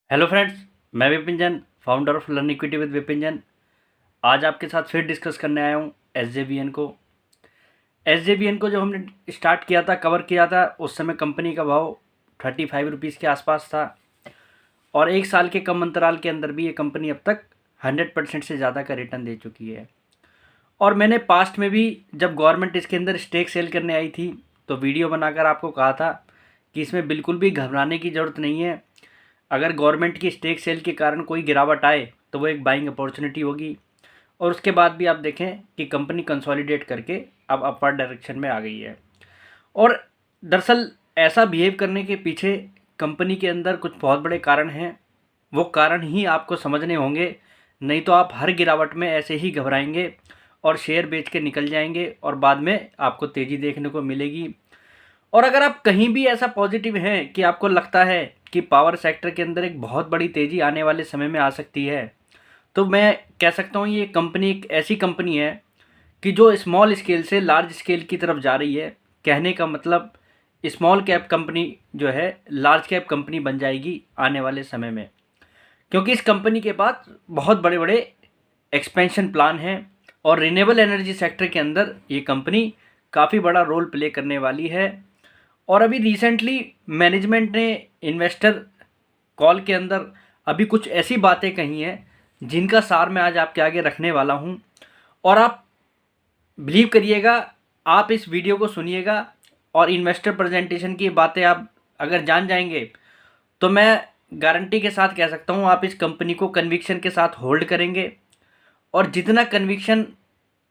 Hello friends, मैं Vipin Jain, founder of learn equity with Vipin Jain. आज आपके साथ फिर डिस्कस करने आया हूँ एस जे बी एन को जब हमने स्टार्ट किया था, कवर किया था, उस समय कंपनी का भाव 35 रुपीज़ के आसपास था। और एक साल के कम अंतराल के अंदर भी ये कंपनी अब तक 100% से ज़्यादा का रिटर्न दे चुकी है। और मैंने पास्ट में भी जब गवर्नमेंट इसके अंदर स्टेक सेल करने आई थी तो वीडियो बनाकर आपको कहा था कि इसमें बिल्कुल भी घबराने की ज़रूरत नहीं है। अगर गवर्नमेंट की स्टेक सेल के कारण कोई गिरावट आए तो वो एक बाइंग अपॉर्चुनिटी होगी। और उसके बाद भी आप देखें कि कंपनी कंसोलिडेट करके अब अपवर्ड डायरेक्शन में आ गई है। और दरअसल ऐसा बिहेव करने के पीछे कंपनी के अंदर कुछ बहुत बड़े कारण हैं। वो कारण ही आपको समझने होंगे, नहीं तो आप हर गिरावट में ऐसे ही घबराएंगे और शेयर बेच के निकल जाएंगे और बाद में आपको तेज़ी देखने को मिलेगी। और अगर आप कहीं भी ऐसा पॉजिटिव हैं कि आपको लगता है कि पावर सेक्टर के अंदर एक बहुत बड़ी तेज़ी आने वाले समय में आ सकती है, तो मैं कह सकता हूँ ये कंपनी एक ऐसी कंपनी है कि जो स्मॉल स्केल से लार्ज स्केल की तरफ जा रही है। कहने का मतलब स्मॉल कैप कंपनी जो है लार्ज कैप कंपनी बन जाएगी आने वाले समय में, क्योंकि इस कंपनी के पास बहुत बड़े बड़े एक्सपेंशन प्लान हैं और रिन्यूएबल एनर्जी सेक्टर के अंदर ये कंपनी काफ़ी बड़ा रोल प्ले करने वाली है। और अभी रिसेंटली मैनेजमेंट ने इन्वेस्टर कॉल के अंदर अभी कुछ ऐसी बातें कही हैं जिनका सार मैं आज आपके आगे रखने वाला हूं। और आप बिलीव करिएगा, आप इस वीडियो को सुनिएगा और इन्वेस्टर प्रेजेंटेशन की बातें आप अगर जान जाएंगे तो मैं गारंटी के साथ कह सकता हूं आप इस कंपनी को कन्विक्शन के साथ होल्ड करेंगे। और जितना कन्विक्शन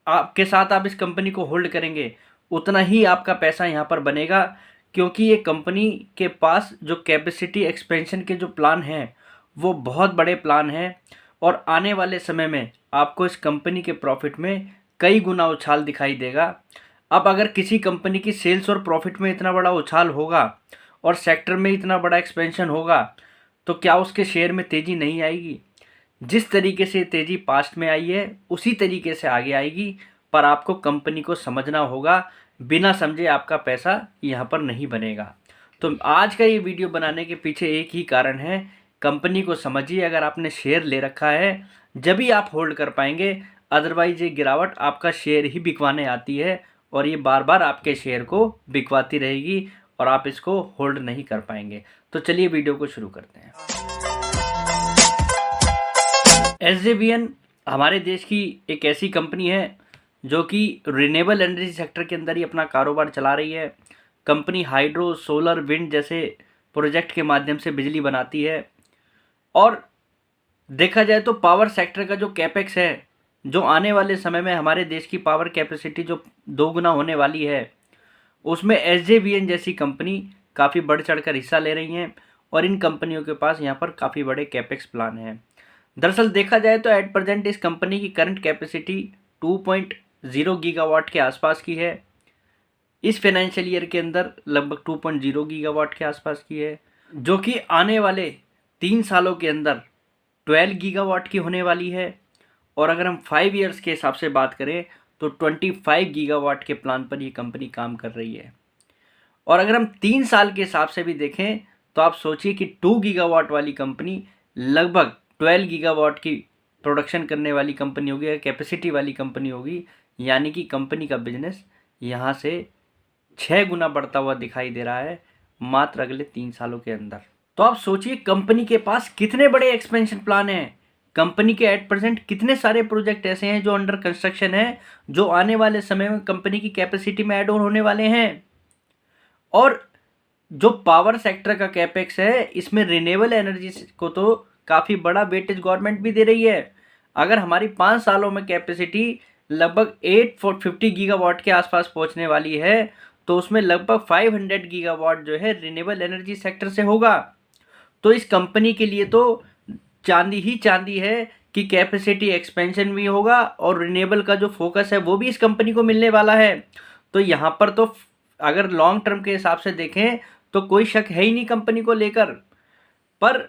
आपके साथ आप इस कंपनी को होल्ड करेंगे उतना ही आपका पैसा यहाँ पर बनेगा, क्योंकि ये कंपनी के पास जो कैपेसिटी एक्सपेंशन के जो प्लान हैं वो बहुत बड़े प्लान हैं। और आने वाले समय में आपको इस कंपनी के प्रॉफिट में कई गुना उछाल दिखाई देगा। अब अगर किसी कंपनी की सेल्स और प्रॉफिट में इतना बड़ा उछाल होगा और सेक्टर में इतना बड़ा एक्सपेंशन होगा तो क्या उसके शेयर में तेज़ी नहीं आएगी? जिस तरीके से तेज़ी पास्ट में आई है उसी तरीके से आगे आएगी, पर आपको कंपनी को समझना होगा। बिना समझे आपका पैसा यहाँ पर नहीं बनेगा। तो आज का ये वीडियो बनाने के पीछे एक ही कारण है, कंपनी को समझिए। अगर आपने शेयर ले रखा है जब ही आप होल्ड कर पाएंगे, अदरवाइज ये गिरावट आपका शेयर ही बिकवाने आती है और ये बार बार आपके शेयर को बिकवाती रहेगी और आप इसको होल्ड नहीं कर पाएंगे। तो चलिए वीडियो को शुरू करते हैं। एस हमारे देश की एक ऐसी कंपनी है जो कि रिन्यूएबल एनर्जी सेक्टर के अंदर ही अपना कारोबार चला रही है। कंपनी हाइड्रो, सोलर, विंड जैसे प्रोजेक्ट के माध्यम से बिजली बनाती है। और देखा जाए तो पावर सेक्टर का जो कैपेक्स है, जो आने वाले समय में हमारे देश की पावर कैपेसिटी जो 2 गुना होने वाली है, उसमें एस जैसी कंपनी काफ़ी बढ़ चढ़ कर हिस्सा ले रही हैं। और इन कंपनियों के पास यहाँ पर काफ़ी बड़े कैपेक्स प्लान हैं। दरअसल देखा जाए तो एट प्रेजेंट इस कंपनी की करंट कैपेसिटी 2.0 गीगावाट के आसपास की है। इस फाइनेंशियल ईयर के अंदर लगभग 2.0 गीगावाट के आसपास की है, जो कि आने वाले 3 सालों के अंदर 12 गीगावाट की होने वाली है। और अगर हम 5 ईयर्स के हिसाब से बात करें तो 25 गीगावाट के प्लान पर ये कंपनी काम कर रही है। और अगर हम 3 साल के हिसाब से भी देखें तो आप सोचिए कि 2 गीगावाट वाली कंपनी लगभग 12 गीगावाट की प्रोडक्शन करने वाली कंपनी होगी, कैपेसिटी वाली कंपनी होगी। यानी कि कंपनी का बिजनेस यहाँ से 6 गुना बढ़ता हुआ दिखाई दे रहा है मात्र अगले 3 सालों के अंदर। तो आप सोचिए कंपनी के पास कितने बड़े एक्सपेंशन प्लान हैं। कंपनी के एट प्रेजेंट कितने सारे प्रोजेक्ट ऐसे हैं जो अंडर कंस्ट्रक्शन है, जो आने वाले समय में कंपनी की कैपेसिटी में ऐड ऑन होने वाले हैं। और जो पावर सेक्टर का कैपेक्स है, इसमें रिन्यूएबल एनर्जी को तो काफ़ी बड़ा वेटेज गवर्नमेंट भी दे रही है। अगर हमारी 5 सालों में कैपेसिटी लगभग 850 गीगावाट के आसपास पहुंचने वाली है तो उसमें लगभग 500 गीगावाट जो है रिन्यूएबल एनर्जी सेक्टर से होगा। तो इस कंपनी के लिए तो चांदी ही चांदी है कि कैपेसिटी एक्सपेंशन भी होगा और रिन्यूएबल का जो फोकस है वो भी इस कंपनी को मिलने वाला है। तो यहाँ पर तो अगर लॉन्ग टर्म के हिसाब से देखें तो कोई शक है ही नहीं कंपनी को लेकर। पर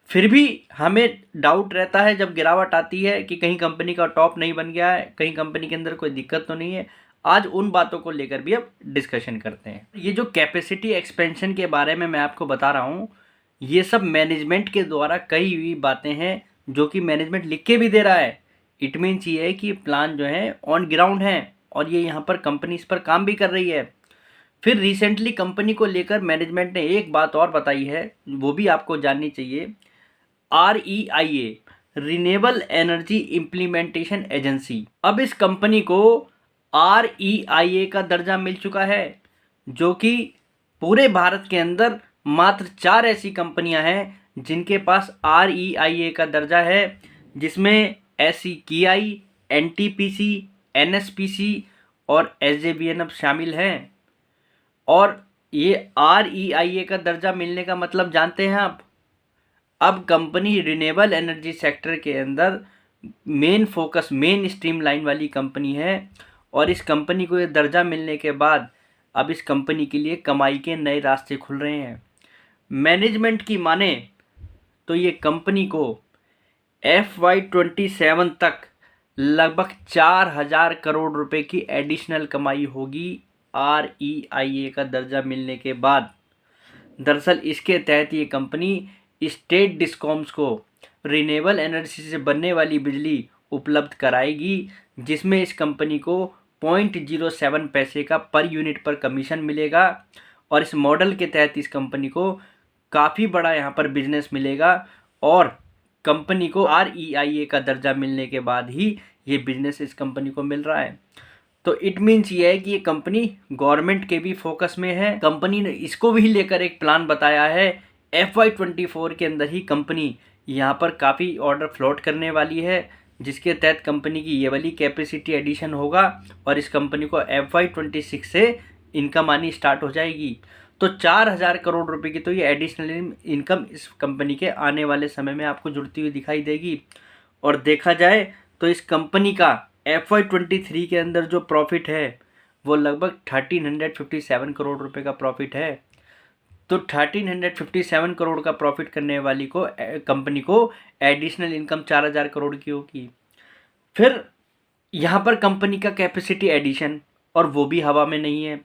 फिर भी हमें डाउट रहता है जब गिरावट आती है कि कहीं कंपनी का टॉप नहीं बन गया है, कहीं कंपनी के अंदर कोई दिक्कत तो नहीं है। आज उन बातों को लेकर भी अब डिस्कशन करते हैं। ये जो कैपेसिटी एक्सपेंशन के बारे में मैं आपको बता रहा हूँ, ये सब मैनेजमेंट के द्वारा कही हुई बातें हैं जो कि मैनेजमेंट लिख के भी दे रहा है। इट मीन्स ये है कि प्लान जो है ऑन ग्राउंड है और ये यहाँ पर कंपनी इस पर काम भी कर रही है। फिर रिसेंटली कंपनी को लेकर मैनेजमेंट ने एक बात और बताई है, वो भी आपको जाननी चाहिए। REIA, renewable energy implementation agency, अब इस कंपनी को REIA का दर्जा मिल चुका है, जो कि पूरे भारत के अंदर मात्र 4 ऐसी कंपनियां हैं जिनके पास REIA का दर्जा है, जिसमें SEKI, NTPC, NSPC और SJVN शामिल हैं। और ये REIA का दर्जा मिलने का मतलब जानते हैं आप? अब कंपनी रिन्यूएबल एनर्जी सेक्टर के अंदर main focus, main stream line वाली कंपनी है और इस कंपनी को ये दर्जा मिलने के बाद अब इस कंपनी के लिए कमाई के नए रास्ते खुल रहे हैं। मैनेजमेंट की माने तो ये कंपनी को FY27 तक लगभग 4,000 करोड़ रुपए की एडिशनल कमाई होगी REIA का दर्जा मिलने के बाद। दरअसल इसके तहत ये कंपनी स्टेट डिस्कॉम्स को रिन्यूएबल एनर्जी से बनने वाली बिजली उपलब्ध कराएगी, जिसमें इस कंपनी को 0.07 पैसे का पर यूनिट पर कमीशन मिलेगा। और इस मॉडल के तहत इस कंपनी को काफ़ी बड़ा यहाँ पर बिजनेस मिलेगा और कंपनी को REIA का दर्जा मिलने के बाद ही ये बिजनेस इस कंपनी को मिल रहा है। तो इट मीन्स ये है कि ये कंपनी गवर्नमेंट के भी फोकस में है। कंपनी ने इसको भी लेकर एक प्लान बताया है। FY24 के अंदर ही कंपनी यहाँ पर काफ़ी ऑर्डर फ्लोट करने वाली है, जिसके तहत कंपनी की ये वाली कैपेसिटी एडिशन होगा और इस कंपनी को FY26 से इनकम आनी स्टार्ट हो जाएगी। तो 4,000 करोड़ रुपए की तो ये एडिशनल इनकम इस कंपनी के आने वाले समय में आपको जुड़ती हुई दिखाई देगी। और देखा जाए तो इस कंपनी का FY23 के अंदर जो प्रॉफिट है वो लगभग 1357 करोड़ रुपए का प्रॉफिट है। तो 1357 करोड़ का प्रॉफिट करने वाली को कंपनी को एडिशनल इनकम 4,000 करोड़ की होगी। फिर यहाँ पर कंपनी का कैपेसिटी एडिशन, और वो भी हवा में नहीं है।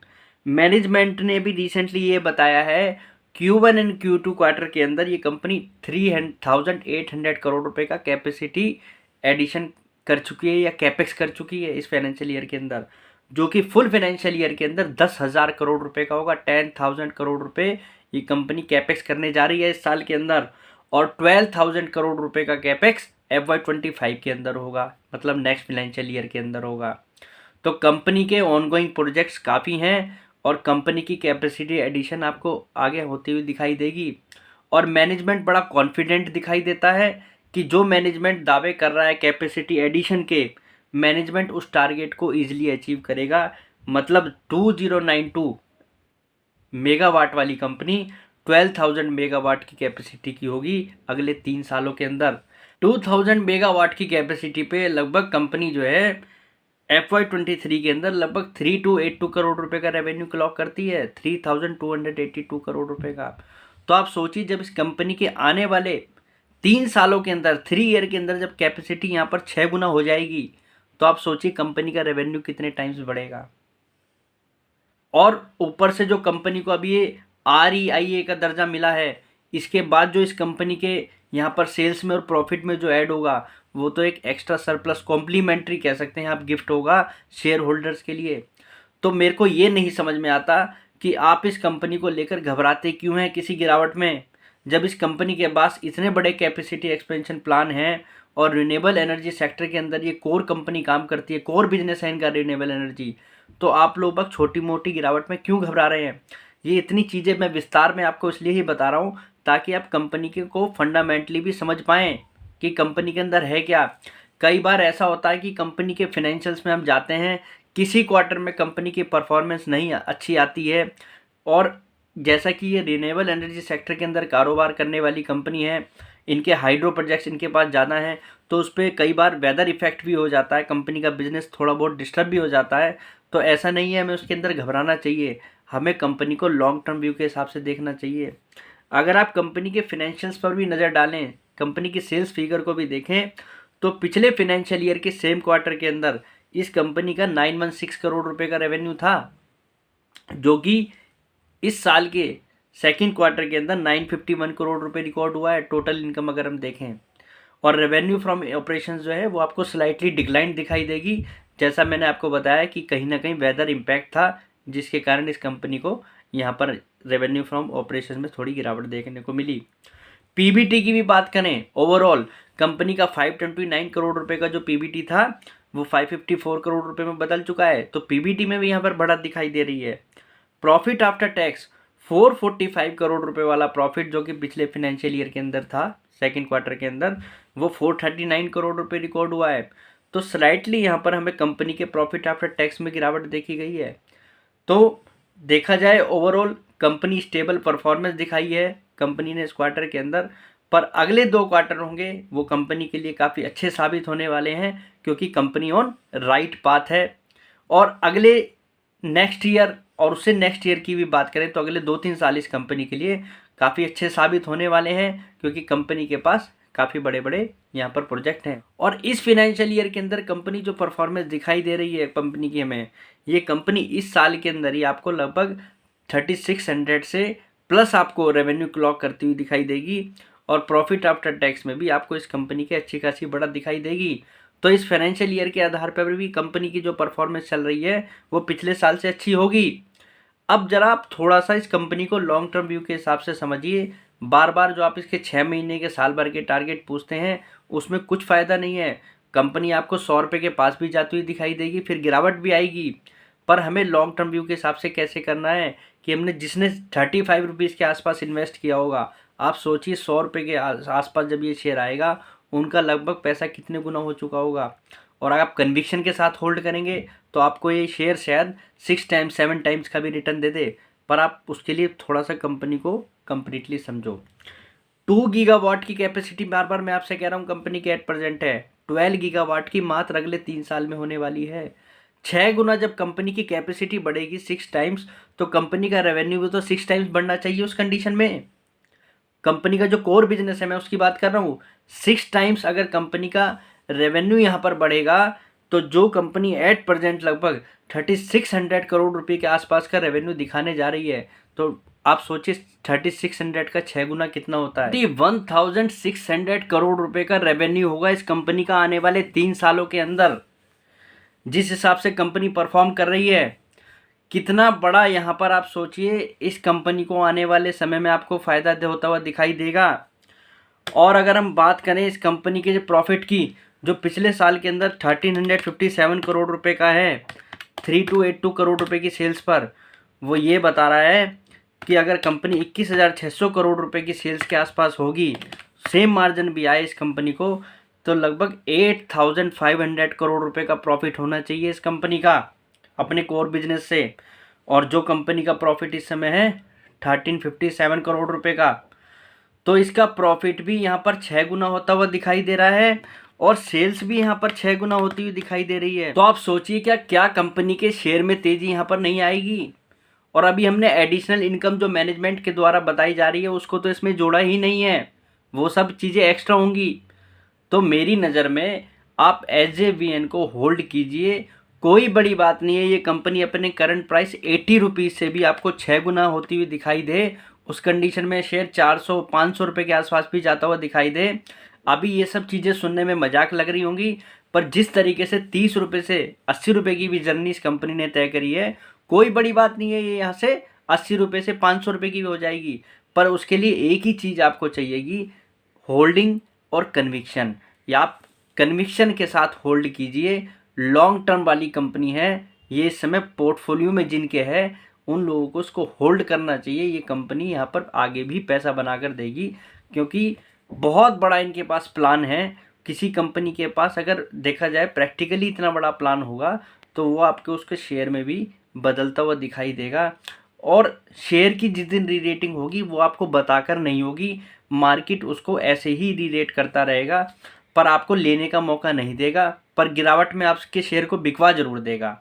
मैनेजमेंट ने भी रिसेंटली ये बताया है Q1 एंड Q2 क्वार्टर के अंदर ये कंपनी 3,800 करोड़ रुपए का कैपेसिटी एडिशन कर चुकी है या कैपेक्स कर चुकी है इस फाइनेंशियल ईयर के अंदर, जो कि फुल फाइनेंशियल ईयर के अंदर 10,000 करोड़ रुपए का होगा। 10,000 करोड़ रुपए ये कंपनी कैपेक्स करने जा रही है इस साल के अंदर और 12,000 करोड़ रुपए का कैपेक्स FY25 के अंदर होगा, मतलब नेक्स्ट फाइनेंशियल ईयर के अंदर होगा। तो कंपनी के ऑनगोइंग प्रोजेक्ट्स काफ़ी हैं और कंपनी की कैपेसिटी एडिशन आपको आगे होती हुई दिखाई देगी। और मैनेजमेंट बड़ा कॉन्फिडेंट दिखाई देता है कि जो मैनेजमेंट दावे कर रहा है कैपेसिटी एडिशन के, मैनेजमेंट उस टारगेट को ईजिली अचीव करेगा। मतलब 2092 मेगावाट वाली कंपनी 12,000 मेगावाट की कैपेसिटी की होगी अगले 3 सालों के अंदर। 2,000 मेगावाट की कैपेसिटी पे लगभग कंपनी जो है FY23 के अंदर लगभग 3,282 करोड़ रुपए का रेवेन्यू क्लॉक करती है, 3,282 करोड़ रुपए का। तो आप सोचिए जब इस कंपनी के आने वाले 3 सालों के अंदर, 3 ईयर के अंदर जब कैपेसिटी यहाँ पर 6 गुना हो जाएगी, तो आप सोचिए कंपनी का रेवेन्यू कितने टाइम्स बढ़ेगा। और ऊपर से जो कंपनी को अभी ये REIA का दर्जा मिला है, इसके बाद जो इस कंपनी के यहाँ पर सेल्स में और प्रॉफिट में जो ऐड होगा वो तो एक एक्स्ट्रा सरप्लस कॉम्प्लीमेंट्री कह सकते हैं आप, गिफ्ट होगा शेयर होल्डर्स के लिए। तो मेरे को ये नहीं समझ में आता कि आप इस कंपनी को लेकर घबराते क्यों हैं किसी गिरावट में, जब इस कंपनी के पास इतने बड़े कैपेसिटी एक्सपेंशन प्लान हैं और रिन्यूएबल एनर्जी सेक्टर के अंदर ये कोर कंपनी काम करती है, कोर बिजनेस है इनका रिन्यूएबल एनर्जी। तो आप लोग बस छोटी मोटी गिरावट में क्यों घबरा रहे हैं? ये इतनी चीज़ें मैं विस्तार में आपको इसलिए ही बता रहा हूँ ताकि आप कंपनी के को फंडामेंटली भी समझ पाएँ कि कंपनी के अंदर है क्या। कई बार ऐसा होता है कि कंपनी के फाइनेंशियल्स में हम जाते हैं, किसी क्वार्टर में कंपनी की परफॉर्मेंस नहीं अच्छी आती है, और जैसा कि ये रिन्यूएबल एनर्जी सेक्टर के अंदर कारोबार करने वाली कंपनी है, इनके हाइड्रो प्रोजेक्ट्स इनके पास ज़्यादा हैं, तो उस पर कई बार वेदर इफेक्ट भी हो जाता है, कंपनी का बिजनेस थोड़ा बहुत डिस्टर्ब भी हो जाता है। तो ऐसा नहीं है हमें उसके अंदर घबराना चाहिए, हमें कंपनी को लॉन्ग टर्म व्यू के हिसाब से देखना चाहिए। अगर आप कंपनी के फिनेंशियल्स पर भी नज़र डालें, कंपनी की सेल्स फिगर को भी देखें, तो पिछले फाइनेंशियल ईयर के सेम क्वार्टर के अंदर इस कंपनी का 916 करोड़ रुपए का रेवेन्यू था, जो कि इस साल के सेकंड क्वार्टर के अंदर 951 करोड़ रुपए रिकॉर्ड हुआ है टोटल इनकम अगर हम देखें। और रेवेन्यू फ्रॉम ऑपरेशंस जो है वो आपको स्लाइटली डिक्लाइन दिखाई देगी, जैसा मैंने आपको बताया कि कहीं ना कहीं वेदर इम्पैक्ट था जिसके कारण इस कंपनी को यहाँ पर रेवेन्यू फ्रॉम ऑपरेशन में थोड़ी गिरावट देखने को मिली। पीबीटी की भी बात करें, ओवरऑल कंपनी का 529 करोड़ रुपए का जो पीबीटी था वो 554 करोड़ रुपए में बदल चुका है, तो पीबीटी में भी यहाँ पर बढ़त दिखाई दे रही है। प्रॉफिट आफ्टर टैक्स 445 करोड़ रुपए वाला प्रॉफिट जो कि पिछले फाइनेंशियल ईयर के अंदर था सेकंड क्वार्टर के अंदर, वो 439 करोड़ रुपए रिकॉर्ड हुआ है। तो स्लाइटली यहाँ पर हमें कंपनी के प्रॉफिट आफ्टर टैक्स में गिरावट देखी गई है। तो देखा जाए ओवरऑल कंपनी स्टेबल परफॉर्मेंस दिखाई है कंपनी ने इस क्वार्टर के अंदर, पर अगले 2 क्वार्टर होंगे वो कंपनी के लिए काफ़ी अच्छे साबित होने वाले हैं क्योंकि कंपनी ऑन राइट पाथ है। और अगले नेक्स्ट ईयर और उससे नेक्स्ट ईयर की भी बात करें तो अगले 2-3 साल इस कंपनी के लिए काफ़ी अच्छे साबित होने वाले हैं क्योंकि कंपनी के पास काफ़ी बड़े बड़े यहाँ पर प्रोजेक्ट हैं। और इस फाइनेंशियल ईयर के अंदर कंपनी जो परफॉर्मेंस दिखाई दे रही है कंपनी की हमें, ये कंपनी इस साल के अंदर ही आपको लगभग 3600 से प्लस आपको रेवेन्यू क्लॉक करती हुई दिखाई देगी और प्रॉफिट आफ्टर टैक्स में भी आपको इस कंपनी की अच्छी खासी बढ़त दिखाई देगी। तो इस फाइनेंशियल ईयर के आधार पर भी कंपनी की जो परफॉर्मेंस चल रही है वो पिछले साल से अच्छी होगी। अब जरा आप थोड़ा सा इस कंपनी को लॉन्ग टर्म व्यू के हिसाब से समझिए। बार बार जो आप इसके 6 महीने के साल भर के टारगेट पूछते हैं उसमें कुछ फ़ायदा नहीं है। कंपनी आपको 100 रुपये के पास भी जाती हुई दिखाई देगी, फिर गिरावट भी आएगी। पर हमें लॉन्ग टर्म व्यू के हिसाब से कैसे करना है कि हमने जिसने 35 रुपीज़ के आसपास इन्वेस्ट किया होगा, आप सोचिए 100 रुपये के आसपास जब ये शेयर आएगा उनका लगभग पैसा कितने गुना हो चुका होगा। और अगर आप कन्विक्शन के साथ होल्ड करेंगे तो आपको ये शेयर शायद 6 टाइम्स 7 टाइम्स का भी रिटर्न दे दे, पर आप उसके लिए थोड़ा सा कंपनी को कंप्लीटली समझो। 2 गीगावाट की कैपेसिटी बार बार मैं आपसे कह रहा हूँ कंपनी की एट प्रेजेंट है, 12 गीगावाट की मात्र अगले 3 साल में होने वाली है। 6 गुना जब कंपनी की कैपेसिटी बढ़ेगी 6 टाइम्स, तो कंपनी का रेवेन्यू भी तो 6 टाइम्स बढ़ना चाहिए उस कंडीशन में। कंपनी का जो कोर बिजनेस है मैं उसकी बात कर रहा हूँ, 6 टाइम्स अगर कंपनी का रेवेन्यू यहाँ पर बढ़ेगा तो जो कंपनी एट प्रेजेंट लगभग 3600 करोड़ रुपए के आसपास का रेवेन्यू दिखाने जा रही है, तो आप सोचिए 3600 का 6 गुना कितना होता है। 1600 करोड़ रुपए का रेवेन्यू होगा इस कंपनी का आने वाले 3 सालों के अंदर। जिस हिसाब से कंपनी परफॉर्म कर रही है, कितना बड़ा यहाँ पर आप सोचिए इस कंपनी को आने वाले समय में आपको फ़ायदा होता हुआ दिखाई देगा। और अगर हम बात करें इस कंपनी के जो प्रॉफिट की, जो पिछले साल के अंदर 1357 करोड़ रुपए का है 3282 करोड़ रुपए की सेल्स पर, वो ये बता रहा है कि अगर कंपनी 21,600 करोड़ रुपए की सेल्स के आसपास होगी, सेम मार्जिन भी आए इस कंपनी को, तो लगभग 8500 करोड़ रुपए का प्रॉफिट होना चाहिए इस कंपनी का अपने कोर बिजनेस से। और जो कंपनी का प्रॉफिट इस समय है 1357 करोड़ रुपए का, तो इसका प्रॉफिट भी यहाँ पर 6 गुना होता हुआ दिखाई दे रहा है और सेल्स भी यहाँ पर 6 गुना होती हुई दिखाई दे रही है। तो आप सोचिए क्या कंपनी के शेयर में तेजी यहाँ पर नहीं आएगी। और अभी हमने एडिशनल इनकम जो मैनेजमेंट के द्वारा बताई जा रही है उसको तो इसमें जोड़ा ही नहीं है, वो सब चीज़ें एक्स्ट्रा होंगी। तो मेरी नज़र में आप SJVN को होल्ड कीजिए, कोई बड़ी बात नहीं है। ये कंपनी अपने करंट प्राइस 80 रुपीज़ से भी आपको 6 गुना होती हुई दिखाई दे, उस कंडीशन में शेयर 400-500 रुपये के आसपास भी जाता हुआ दिखाई दे। अभी ये सब चीज़ें सुनने में मजाक लग रही होंगी, पर जिस तरीके से 30 रुपये से 80 रुपये की भी जर्नी इस कंपनी ने तय करी है, कोई बड़ी बात नहीं है। ये यहाँ से 80 रुपये से 500 रुपये की भी हो जाएगी, पर उसके लिए एक ही चीज़ आपको चाहिएगी, होल्डिंग और कन्विक्शन। या आप कन्विक्शन के साथ होल्ड कीजिए। लॉन्ग टर्म वाली कंपनी है ये, इस समय पोर्टफोलियो में जिनके है उन लोगों को उसको होल्ड करना चाहिए। ये कंपनी यहाँ पर आगे भी पैसा बनाकर देगी क्योंकि बहुत बड़ा इनके पास प्लान है। किसी कंपनी के पास अगर देखा जाए प्रैक्टिकली इतना बड़ा प्लान होगा तो वो आपके उसके शेयर में भी बदलता हुआ दिखाई देगा। और शेयर की जिस दिन री रेटिंग होगी वो आपको बताकर नहीं होगी, मार्केट उसको ऐसे ही री रेट करता रहेगा, पर आपको लेने का मौका नहीं देगा, पर गिरावट में आपके शेयर को बिकवा जरूर देगा।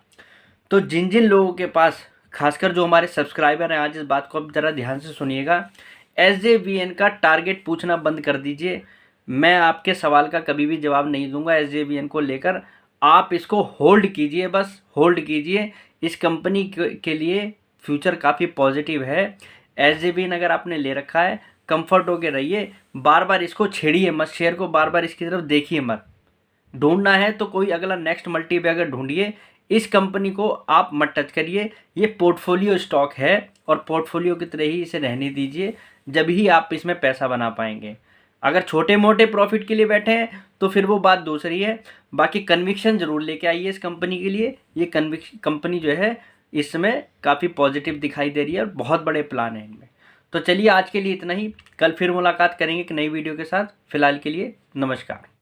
तो जिन जिन लोगों के पास, खासकर जो हमारे सब्सक्राइबर हैं, आज इस बात को आप ज़रा ध्यान से सुनिएगा, SJVN का टारगेट पूछना बंद कर दीजिए। मैं आपके सवाल का कभी भी जवाब नहीं दूंगा SJVN को लेकर। आप इसको होल्ड कीजिए, बस होल्ड कीजिए। इस कंपनी के लिए फ्यूचर काफ़ी पॉजिटिव है। SJVN अगर आपने ले रखा है, कंफर्ट होके रहिए, बार बार इसको छेड़िए मत, शेयर को बार बार इसकी तरफ देखिए मत। ढूंढना है तो कोई अगला नेक्स्ट मल्टीबैगर ढूंढिए, इस कंपनी को आप मत टच करिए। ये पोर्टफोलियो स्टॉक है और पोर्टफोलियो की तरह ही इसे रहने दीजिए, जब ही आप इसमें पैसा बना पाएंगे। अगर छोटे मोटे प्रॉफिट के लिए बैठे हैं तो फिर वो बात दूसरी है। बाकी कन्विक्शन ज़रूर लेके आइए इस कंपनी के लिए। ये कंपनी जो है इस समय काफ़ी पॉजिटिव दिखाई दे रही है और बहुत बड़े प्लान हैं इनमें। तो चलिए आज के लिए इतना ही, कल फिर मुलाकात करेंगे एक नई वीडियो के साथ। फिलहाल के लिए नमस्कार।